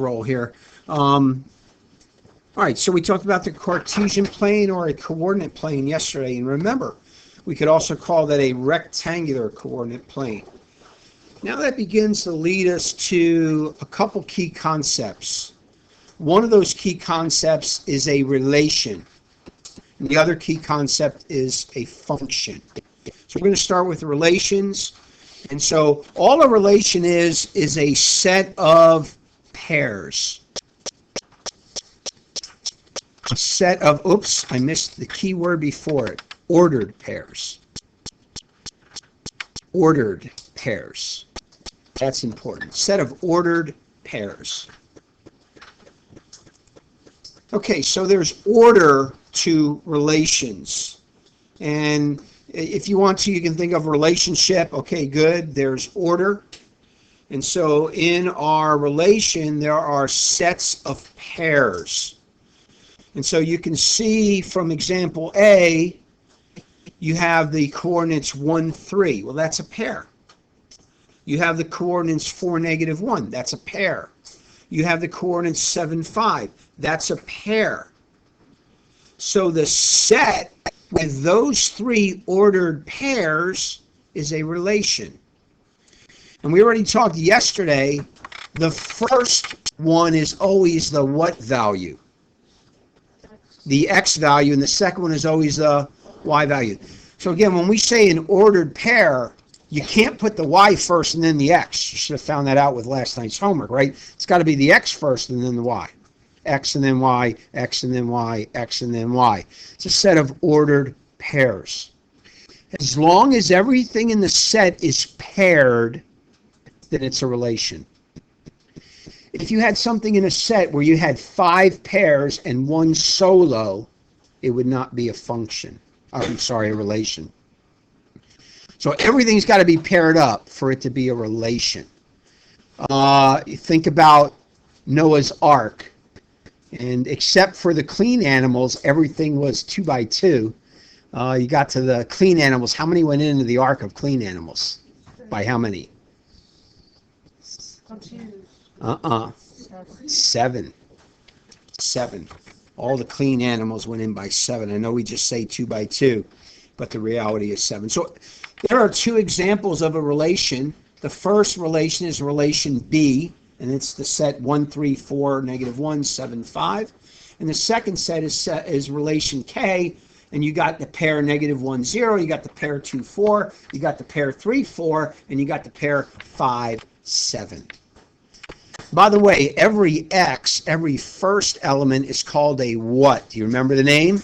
roll here. All right, so we talked about the Cartesian plane or a coordinate plane yesterday, and remember, we could also call that a rectangular coordinate plane. Now that begins to lead us to a couple key concepts. One of those key concepts is a relation, and the other key concept is a function. So we're going to start with relations, and so all a relation is a set of pairs. A set of, oops, I missed the key word before it, ordered pairs. Ordered pairs. That's important. Set of ordered pairs. Okay, so there's order to relations. And if you want to, you can think of relationship. Okay, good. There's order. And so in our relation, there are sets of pairs. And so you can see from example A, you have the coordinates 1, 3. Well, that's a pair. You have the coordinates 4, negative 1. That's a pair. You have the coordinates 7, 5. That's a pair. So the set with those three ordered pairs is a relation. And we already talked yesterday, the first one is always the what value? The x value, and the second one is always the y value. So again, when we say an ordered pair, you can't put the y first and then the x. You should have found that out with last night's homework, right? It's got to be the x first and then the y. X and then y, x and then y, x and then y. It's a set of ordered pairs. As long as everything in the set is paired, then it's a relation. If you had something in a set where you had 5 pairs and 1 solo, it would not be a function. I'm sorry, a relation. So everything's got to be paired up for it to be a relation. You think about Noah's Ark, and except for the clean animals, everything was 2 by 2. You got to the clean animals. How many went into the Ark of clean animals? By how many? 7. 7. All the clean animals went in by 7. I know we just say 2 by 2, but the reality is 7. So there are 2 examples of a relation. The first relation is relation B, and it's the set 1, 3, 4, negative 1, 7, 5. And the second set is relation K, and you got the pair negative 1, 0, you got the pair 2, 4, you got the pair 3, 4, and you got the pair 5, 7. By the way, every x, every first element is called a what? Do you remember the name?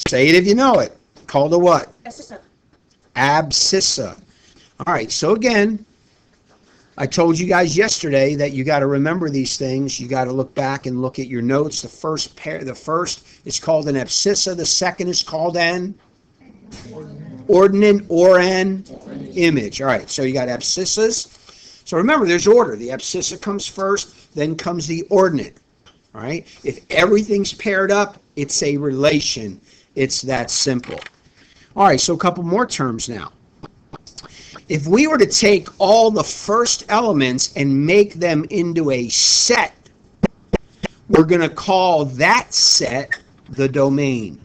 Say it if you know it. Called a what? Abscissa. Abscissa. All right, so again, I told you guys yesterday that you got to remember these things. You got to look back and look at your notes. The first is called an abscissa. The second is called an ordinate or an image. All right, so you got abscissas. So remember, there's order. The abscissa comes first, then comes the ordinate. All right? If everything's paired up, it's a relation. It's that simple. All right, so a couple more terms now. If we were to take all the first elements and make them into a set, we're going to call that set the domain.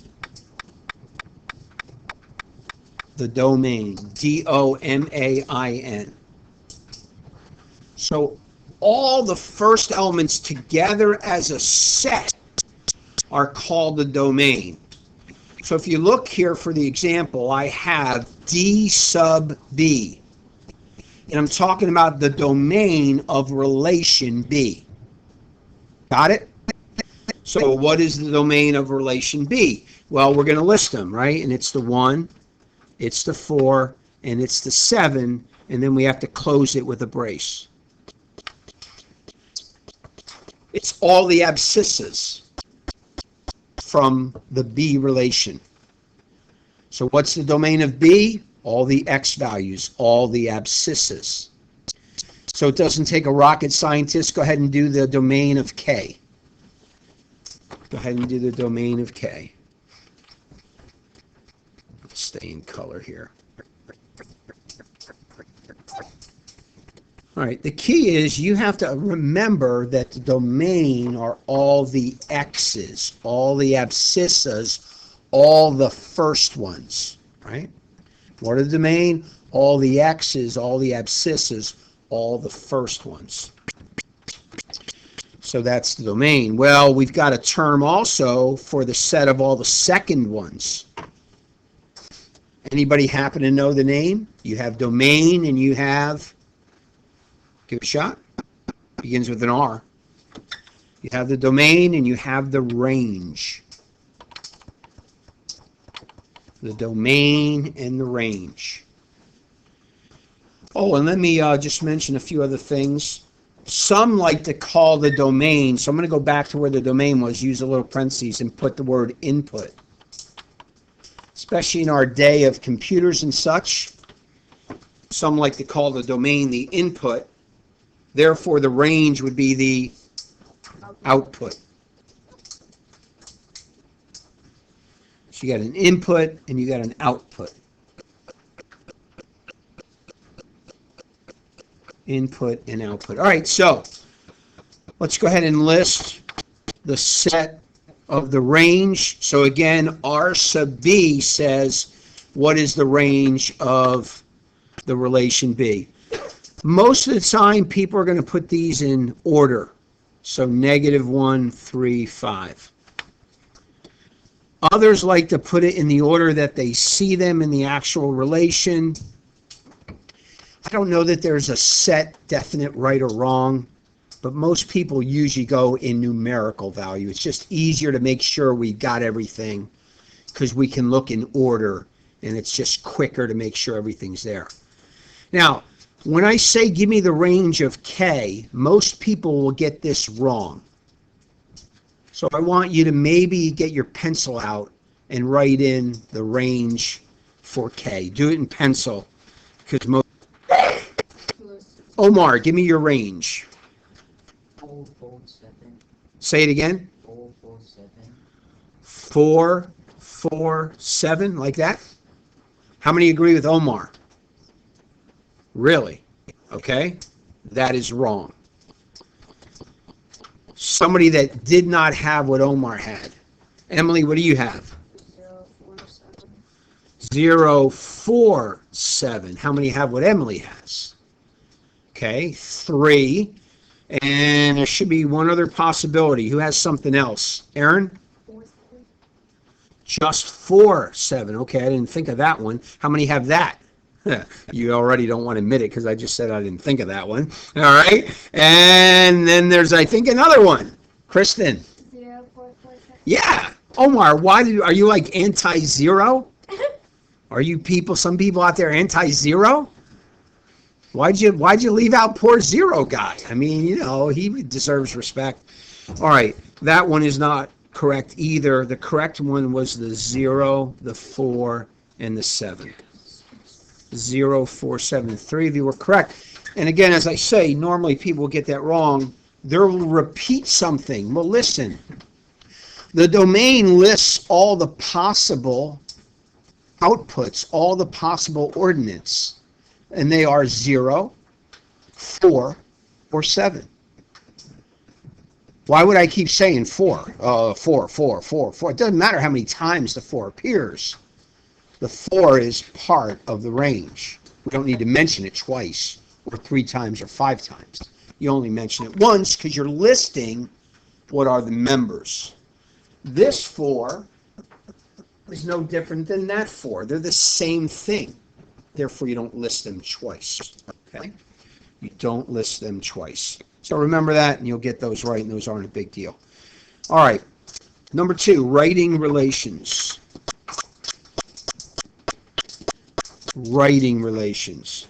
The domain. D-O-M-A-I-N. So all the first elements together as a set are called the domain. So if you look here for the example, I have D sub B. And I'm talking about the domain of relation B. Got it? So what is the domain of relation B? Well, we're going to list them, right? And it's the 1, it's the 4, and it's the 7, and then we have to close it with a brace. It's all the abscissas from the B relation. So what's the domain of B? All the x values, all the abscissas. So it doesn't take a rocket scientist. Go ahead and do the domain of K. Go ahead and do the domain of K. Stay in color here. All right, the key is you have to remember that the domain are all the x's, all the abscissas, all the first ones, right? What are the domain? All the x's, all the abscissas, all the first ones. So that's the domain. Well, we've got a term also for the set of all the second ones. Anybody happen to know the name? You have domain and you have, give it a shot, begins with an R. You have the domain and you have the range. The domain and the range. Oh, and let me just mention a few other things. Some like to call the domain, so I'm going to go back to where the domain was, use a little parentheses and put the word input. Especially in our day of computers and such, some like to call the domain the input. Therefore, the range would be the output. So you got an input and you got an output. Input and output. All right, so let's go ahead and list the set of the range. So again, R sub B says, what is the range of the relation B? Most of the time, people are going to put these in order. So -1, 3, 5. Others like to put it in the order that they see them in the actual relation. I don't know that there's a set definite right or wrong, but most people usually go in numerical value. It's just easier to make sure we got everything because we can look in order, and it's just quicker to make sure everything's there. Now, when I say give me the range of K, most people will get this wrong. So I want you to maybe get your pencil out and write in the range for K. Do it in pencil because most. Omar, give me your range. 4, 4, 7. Say it again. 4, 4, 7. 4, 4, 7, like that? How many agree with Omar? Really? Okay. That is wrong. Somebody that did not have what Omar had. Emily, what do you have? 0, 4, 7. 0, 4, 7. How many have what Emily has? Okay, 3. And there should be one other possibility. Who has something else? Aaron? 4, 7. Just 4, 7. Okay, I didn't think of that one. How many have that? You already don't want to admit it because I just said I didn't think of that one. All right. And then there's, I think, another one. Kristen. 0, 4, 4, 7. Yeah. Omar, are you like anti-zero? Are you people, some people out there anti-zero? Why'd you leave out poor zero guy? I mean, you know, he deserves respect. All right, that one is not correct either. The correct one was the 0, the 4, and the 7. 0, 4, 7. 3 of you were correct. And again, as I say, normally people will get that wrong. They'll repeat something. Well, listen. The domain lists all the possible outputs, all the possible ordinates. And they are 0, 4, or 7. Why would I keep saying 4? 4, 4, 4, 4. It doesn't matter how many times the 4 appears. The 4 is part of the range. We don't need to mention it twice, or 3 times, or 5 times. You only mention it once because you're listing what are the members. This 4 is no different than that 4. They're the same thing. Therefore, you don't list them twice. Okay? You don't list them twice. So remember that, and you'll get those right, and those aren't a big deal. All right. Number 2, writing relations. Writing relations.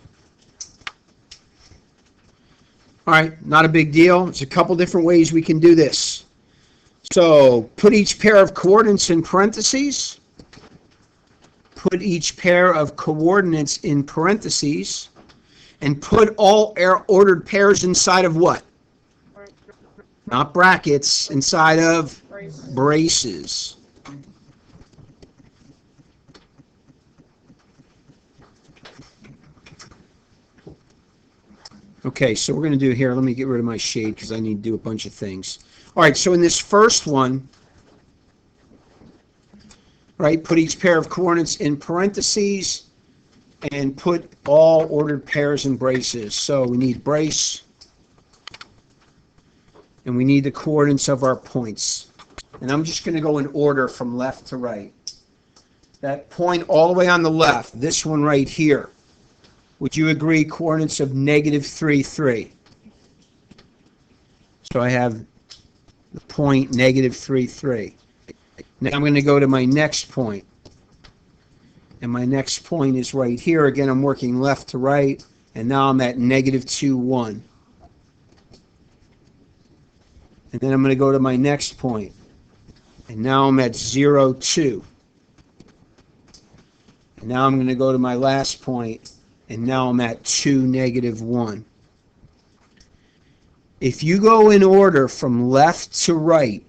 All right, not a big deal. There's a couple different ways we can do this. So put each pair of coordinates in parentheses. Put each pair of coordinates in parentheses. And put all ordered pairs inside of what? Not brackets, inside of braces. Okay, so we're going to do here, let me get rid of my shade because I need to do a bunch of things. All right, so in this first one, right, put each pair of coordinates in parentheses and put all ordered pairs in braces. So we need brace, and we need the coordinates of our points. And I'm just going to go in order from left to right. That point all the way on the left, this one right here, would you agree coordinates of -3, 3? So I have the point -3, 3. Now I'm going to go to my next point. And my next point is right here. Again, I'm working left to right. And now I'm at -2, 1. And then I'm going to go to my next point. And now I'm at 0, 2. And now I'm going to go to my last point. And now I'm at 2, -1. If you go in order from left to right,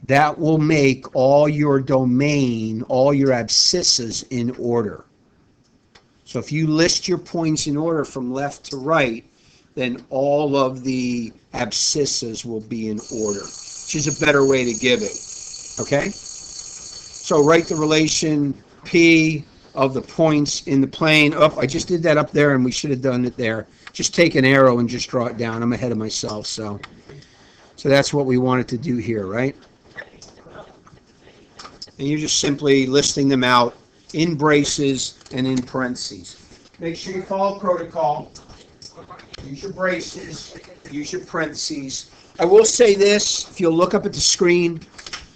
that will make all your domain, all your abscissas in order. So if you list your points in order from left to right, then all of the abscissas will be in order, which is a better way to give it. Okay? So write the relation P of the points in the plane. Oh, I just did that up there, and we should have done it there. Just take an arrow and just draw it down. I'm ahead of myself, so that's what we wanted to do here, right? And you're just simply listing them out in braces and in parentheses. Make sure you follow protocol. Use your braces. Use your parentheses. I will say this, if you'll look up at the screen,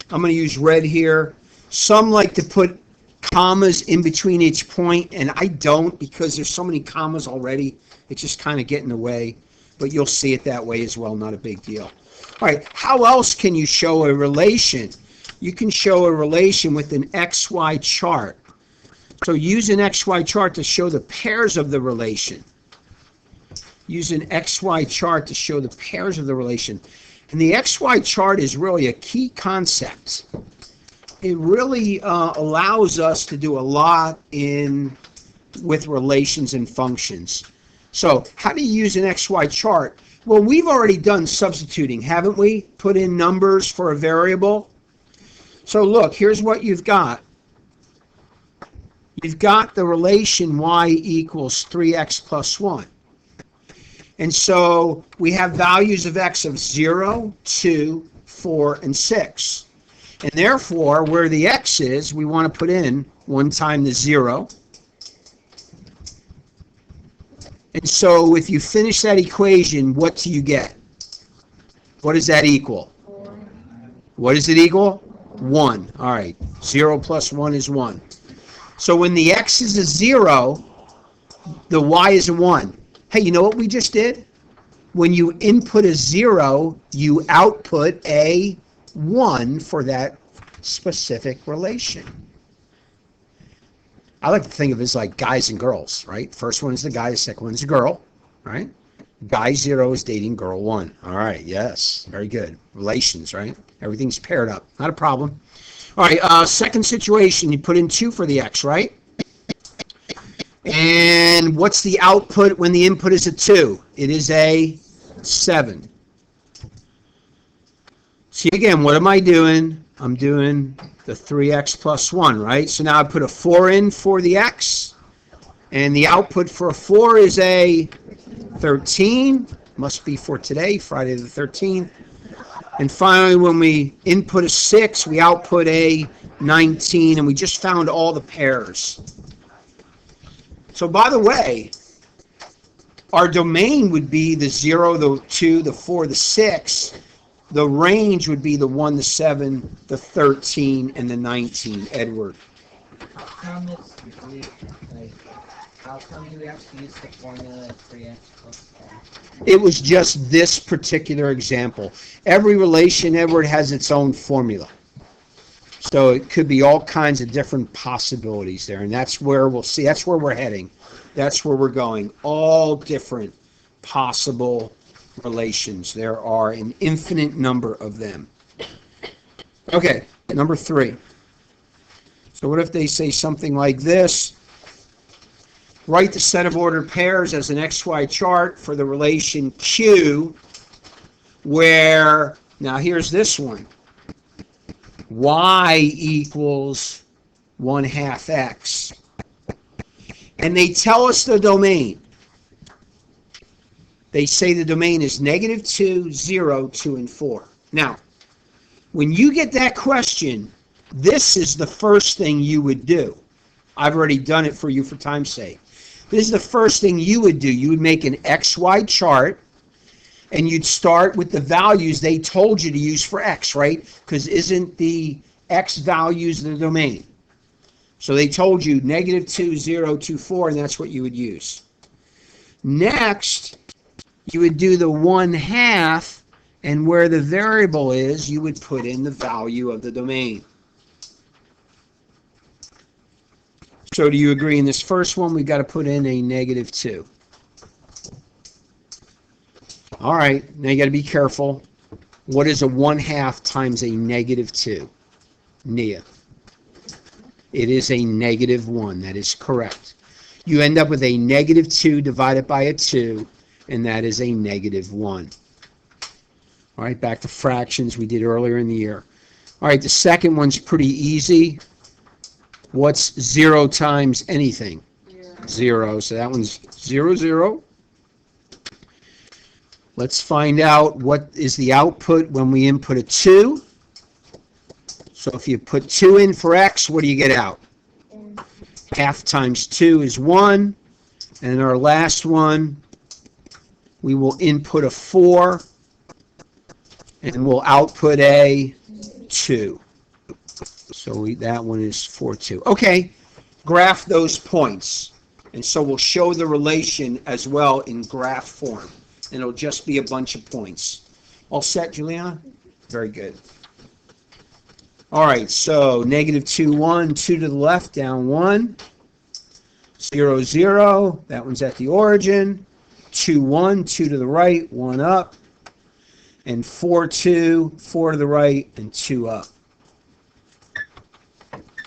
I'm going to use red here. Some like to put commas in between each point, and I don't because there's so many commas already. It's just kind of getting in the way. But you'll see it that way as well, not a big deal. All right, how else can you show a relation? You can show a relation with an XY chart. So use an XY chart to show the pairs of the relation. Use an XY chart to show the pairs of the relation. And the XY chart is really a key concept. It really allows us to do a lot with relations and functions. So how do you use an XY chart? Well, we've already done substituting, haven't we? Put in numbers for a variable. So look, here's what you've got. You've got the relation y equals 3x plus 1. And so we have values of x of 0, 2, 4, and 6. And therefore, where the x is, we want to put in 1 times the 0. And so if you finish that equation, what do you get? What does that equal? 4. What does it equal? 1. All right. 0 plus 1 is 1. So when the x is a 0, the y is a 1. Hey, you know what we just did? When you input a 0, you output a 1 for that specific relation. I like to think of it as like guys and girls, right? First one is the guy, the second one is the girl, right? Guy 0 is dating girl 1. All right, yes, very good. Relations, right? Everything's paired up, not a problem. All right, second situation, you put in 2 for the x, right? And what's the output when the input is a 2? It is a 7. See, again, what am I doing? I'm doing the 3x plus 1, right? So now I put a 4 in for the x, and the output for a 4 is a 13. Must be for today, Friday the 13th. And finally, when we input a 6, we output a 19, and we just found all the pairs. So by the way, our domain would be the 0, the 2, the 4, the 6. The range would be the 1, the 7, the 13, and the 19, Edward. How come do we have to use the formula of 3x plus 10? It was just this particular example. Every relation, Edward, has its own formula. So it could be all kinds of different possibilities there, and that's where we'll see. That's where we're heading. That's where we're going. All different possible relations. There are an infinite number of them. Okay, number 3. So what if they say something like this? Write the set of ordered pairs as an XY chart for the relation Q, where, now here's this one, y equals 1/2 x. And they tell us the domain. They say the domain is -2, 0, 2, and 4. Now, when you get that question, this is the first thing you would do. I've already done it for you for time's sake. This is the first thing you would do. You would make an XY chart, and you'd start with the values they told you to use for x, right? Because isn't the x values the domain? So they told you -2, 0, 2, 4, and that's what you would use. Next, you would do the 1/2, and where the variable is, you would put in the value of the domain. So do you agree in this first one, we've got to put in a -2. All right, now you got to be careful. What is a 1/2 times a -2? Nia. It is a -1. That is correct. You end up with a -2 divided by a 2, and that is a -1. All right, back to fractions we did earlier in the year. All right, the second one's pretty easy. What's 0 times anything? 0. So that one's 0, 0. Let's find out what is the output when we input a 2. So if you put 2 in for x, what do you get out? 1/2 times 2 is 1. And in our last one, we will input a 4, and we'll output a 2. So that one is 4, 2. Okay, graph those points. And so we'll show the relation as well in graph form. And it'll just be a bunch of points. All set, Juliana? Very good. All right, so -2, 1, 2 to the left, down 1. 0, 0, that one's at the origin. 2, 1, 2 to the right, 1 up. And 4, 2, 4 to the right, and 2 up.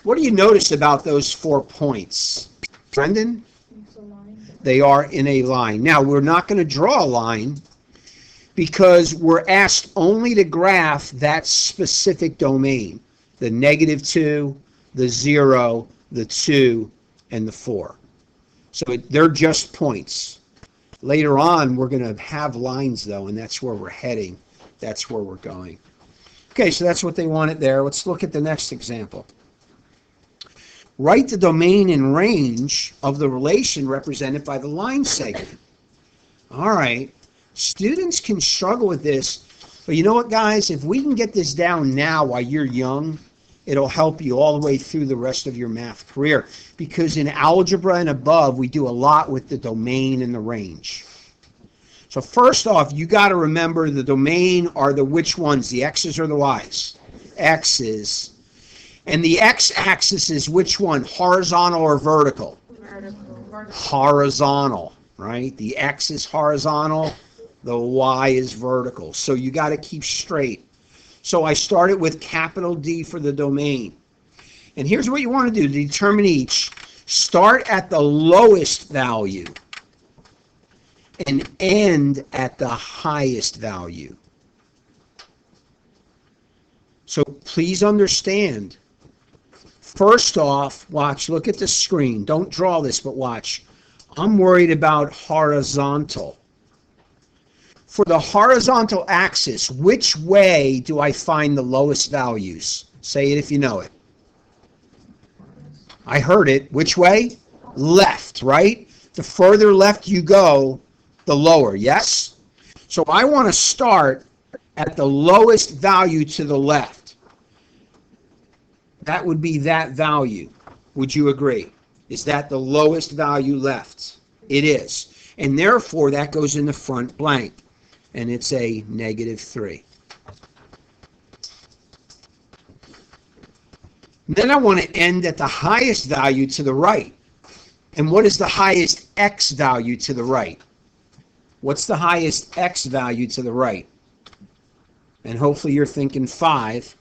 What do you notice about those 4 points? Brendan? They are in a line. Now, we're not going to draw a line because we're asked only to graph that specific domain. The -2, the 0, the 2, and the 4. So they're just points. Later on, we're going to have lines, though, and that's where we're heading. That's where we're going. Okay, so that's what they wanted there. Let's look at the next example. Write the domain and range of the relation represented by the line segment. All right. Students can struggle with this, but you know what, guys? If we can get this down now while you're young, it'll help you all the way through the rest of your math career. Because in algebra and above, we do a lot with the domain and the range. So first off, you got to remember the domain are the which ones, the x's or the y's? X's. And the x-axis is which one, horizontal or vertical? Vertical. Horizontal, right? The x is horizontal, the y is vertical. So you got to keep straight. So I started with capital D for the domain. And here's what you want to do to determine each. Start at the lowest value and end at the highest value. So please understand. First off, watch, look at the screen. Don't draw this, but watch. I'm worried about horizontal. For the horizontal axis, which way do I find the lowest values? Say it if you know it. I heard it. Which way? Left, right? The further left you go, the lower, yes? So I want to start at the lowest value to the left. That would be that value. Would you agree? Is that the lowest value left? It is. And therefore, that goes in the front blank. And it's a -3. Then I want to end at the highest value to the right. And what is the highest x value to the right? What's the highest x value to the right? And hopefully you're thinking 5.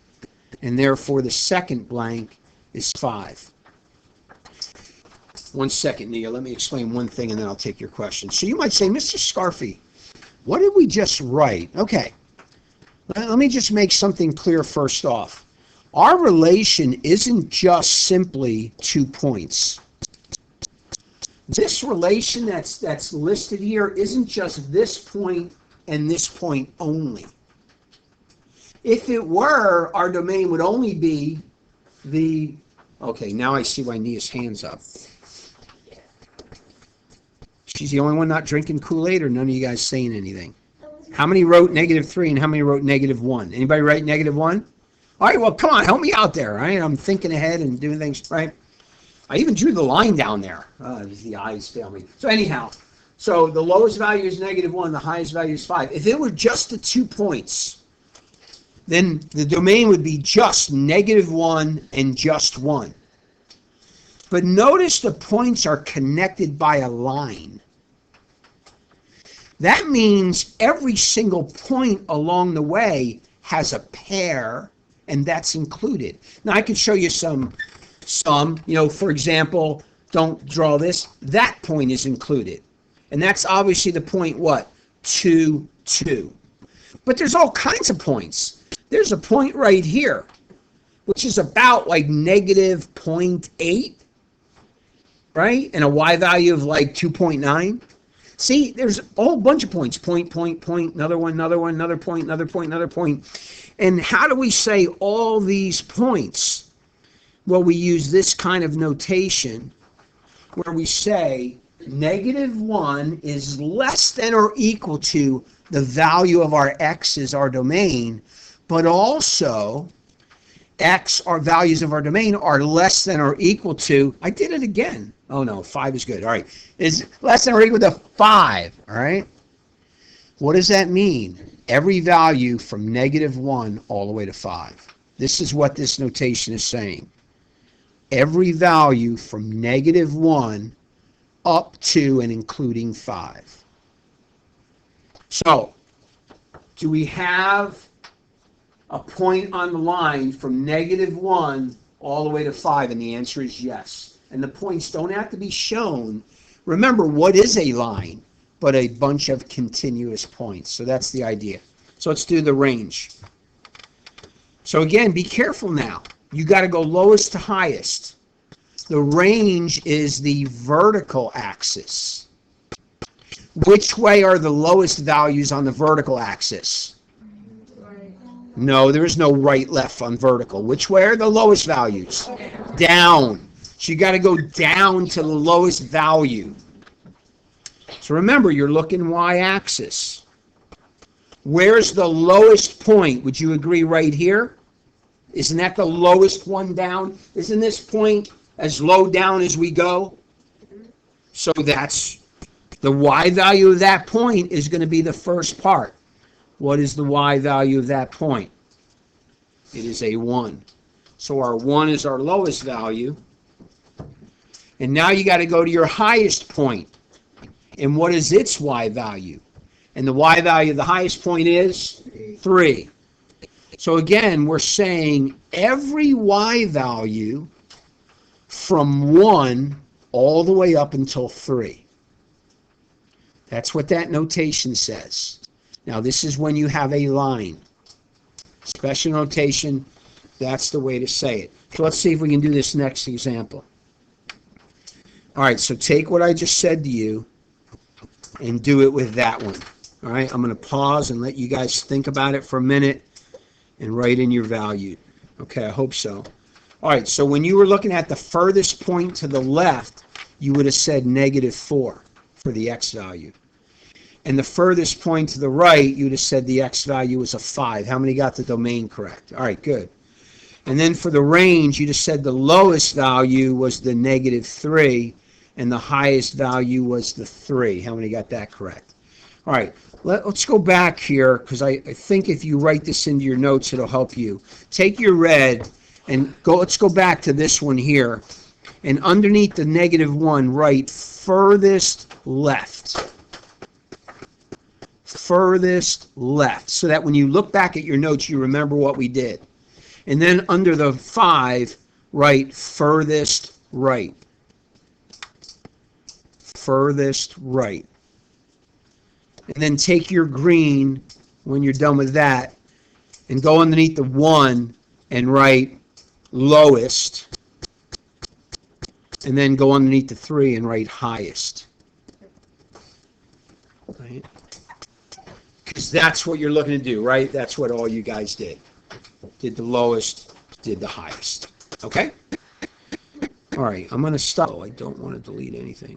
And therefore the second blank is 5. One second, Nia. Let me explain one thing and then I'll take your question. So you might say, Mr. Scarfi, what did we just write? Okay. Let me just make something clear first off. Our relation isn't just simply 2 points. This relation that's listed here isn't just this point and this point only. If it were, our domain would only be the... Okay, now I see why Nia's hand's up. She's the only one not drinking Kool-Aid, or none of you guys saying anything? How many wrote -3 and how many wrote -1? Anybody write -1? All right, well, come on, help me out there, right? I'm thinking ahead and doing things, right? I even drew the line down there. The eyes fail me. So anyhow, so the lowest value is -1, the highest value is 5. If it were just the 2 points, then the domain would be just -1 and just 1. But notice the points are connected by a line. That means every single point along the way has a pair, and that's included. Now I can show you some, for example, don't draw this. That point is included. And that's obviously the point what? 2, 2. But there's all kinds of points. There's a point right here, which is about like -0.8, right? And a y value of like 2.9. See, there's a whole bunch of points. Point, another one, another point, another point, another point. And how do we say all these points? Well, we use this kind of notation where we say -1 is less than or equal to the value of our x is our domain, but also x, our values of our domain, are less than or equal to, I did it again. Oh no, 5 is good. All right. Is less than or equal to 5. All right. What does that mean? Every value from -1 all the way to 5. This is what this notation is saying. Every value from -1 up to and including 5. So, do we have a point on the line from -1 all the way to 5? And the answer is yes. And the points don't have to be shown. Remember, what is a line but a bunch of continuous points? So that's the idea. So let's do the range. So again, be careful now. You got to go lowest to highest. The range is the vertical axis. Which way are the lowest values on the vertical axis? No, there is no right, left on vertical. Which way are the lowest values? Down. So you got to go down to the lowest value. So remember, you're looking y-axis. Where's the lowest point? Would you agree right here? Isn't that the lowest one down? Isn't this point as low down as we go? So that's the y value of that point is going to be the first part. What is the y value of that point? It is a 1. So our 1 is our lowest value. And now you got to go to your highest point. And what is its y value? And the y value of the highest point is 3. So again, we're saying every y value from 1 all the way up until 3. That's what that notation says. Now this is when you have a line. Special notation, that's the way to say it. So let's see if we can do this next example. All right, so take what I just said to you and do it with that one. All right, I'm going to pause and let you guys think about it for a minute and write in your value. Okay, I hope so. All right, so when you were looking at the furthest point to the left, you would have said -4 for the x value. And the furthest point to the right, you'd have said the x value was a 5. How many got the domain correct? All right, good. And then for the range, you'd have said the lowest value was the -3, and the highest value was the 3. How many got that correct? All right, let's go back here, because I think if you write this into your notes, it'll help you. Take your red and let's go back to this one here. And underneath the -1, write furthest left. Furthest left, so that when you look back at your notes, you remember what we did. And then under the 5, write furthest right. furthest right. And then take your green, when you're done with that, and go underneath the 1 and write lowest. And then go underneath the 3 and write highest. Right? Because that's what you're looking to do, right? That's what all you guys did. Did the lowest, did the highest. Okay? All right, I'm going to stop. I don't want to delete anything.